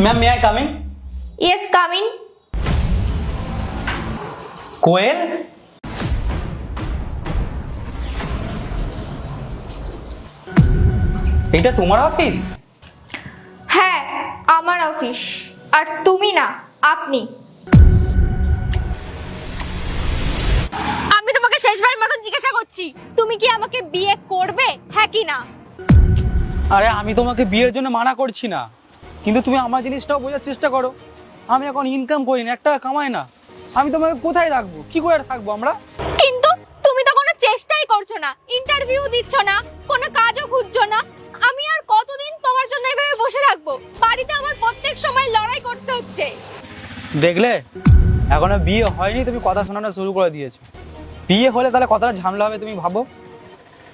Ma'am, may I come in? Yes, come in. Koel, এটা তোমার office? হ্যাঁ, আমার অফিস। আর তুমি না, আপনি। আমি তোমাকে শেষবারের মতন জিজ্ঞাসা করছি, তুমি কি আমাকে বিয়ে করবে, হ্যাঁ কি না? আরে আমি তোমাকে বিয়ের জন্য মানা করছি না, কিন্তু তুমি আমার জিনিসটাও বোঝার চেষ্টা করো। আমি এখন ইনকাম করি না, 1 টাকা কামাই না, আমি তোমাকে কোথায় রাখবো, কি করে থাকবো আমরা? কিন্তু তুমি তো কোনো চেষ্টাই করছো না, ইন্টারভিউ দিচ্ছ না, কোনো কাজও খুঁজছো না। আমি আর কতদিন তোমার জন্য এভাবে বসে থাকবো? বাড়িতে আমার প্রত্যেক সময় লড়াই করতে হচ্ছে। দেখলে, এখনো বিয়ে হয়নি তুমি কথা শোনানো শুরু করে দিয়েছো। বিয়ে হলে তাহলে কতটা ঝামেলা হবে তুমি ভাবো।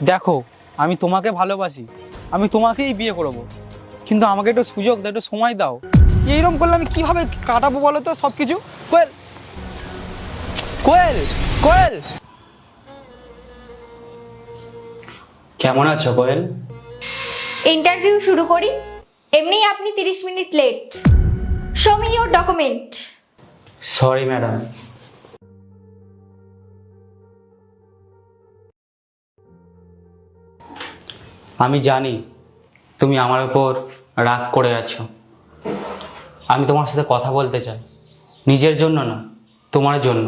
দেখো, আমি তোমাকে ভালোবাসি, আমি তোমাকেই বিয়ে করবো, কিন্তু আমাকে একটু সুযোগ দাও, একটু সময় দাও। এইরকম করলে আমি কিভাবে কাটাবো বলো তো সব কিছু? কোয়েল, কোয়েল, কোয়েল, কেমন আছো কোয়েল? ইন্টারভিউ শুরু করি। এমনিই আপনি 30 minute late. Show me your document. Sorry madam. আমি জানি তুমি আমার উপর রাগ করে আছো। আমি তোমার সাথে কথা বলতে চাই, নিজের জন্য না, তোমার জন্য।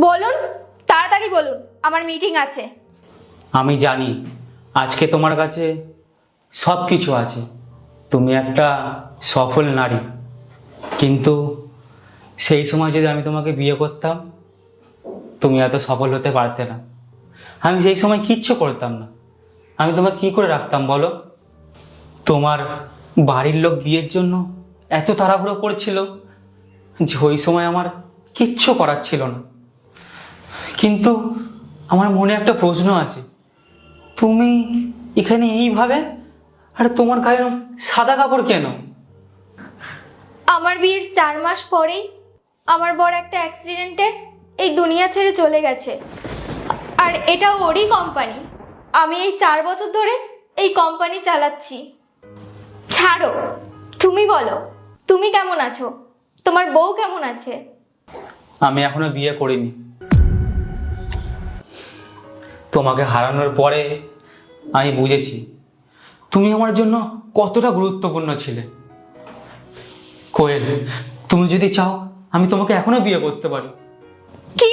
বলুন, তাড়াতাড়ি বলুন, আমার মিটিং আছে। আমি জানি আজকে তোমার কাছে সব কিছু আছে, তুমি একটা সফল নারী, কিন্তু সেই সময় যদি আমি তোমাকে বিয়ে করতাম, তুমি এত সফল হতে পারতে না। আমি সেই সময় কিচ্ছু করতাম না, আমি তোমাকে কি করে রাখতাম বলো? তোমার বাড়ির লোক বিয়ের জন্য এত তাড়াহুড়ো করছিল যে ওই সময় আমার কিচ্ছু করার ছিল না। কিন্তু আমার মনে একটা প্রশ্ন আছে, তুমি এখানে এইভাবে, আর তোমার গায়ে সাদা কাপড় কেন? আমার বিয়ের 4 মাস পরেই আমার বর একটা অ্যাক্সিডেন্টে এই দুনিয়া ছেড়ে চলে গেছে। আর এটা ওরই কোম্পানি। আমি এই 4 বছর ধরে এই কোম্পানি চালাচ্ছি। ছাড়ো, তুমি বলো, তুমি কেমন আছো? তোমার বউ কেমন আছে? আমি এখনো বিয়ে করিনি। তোমাকে হারানোর পরে আমি বুঝেছি তুমি আমার জন্য কতটা গুরুত্বপূর্ণ ছিলে। কোয়েল, তুমি যদি চাও আমি তোমাকে এখনো বিয়ে করতে পারি। কি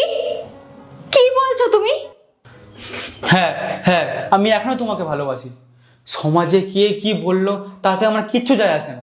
কি বলছো তুমি? হ্যাঁ, হ্যাঁ, আমি এখনো তোমাকে ভালোবাসি। সমাজে কে কি বললো তাতে আমার কিচ্ছু যায় আসে না।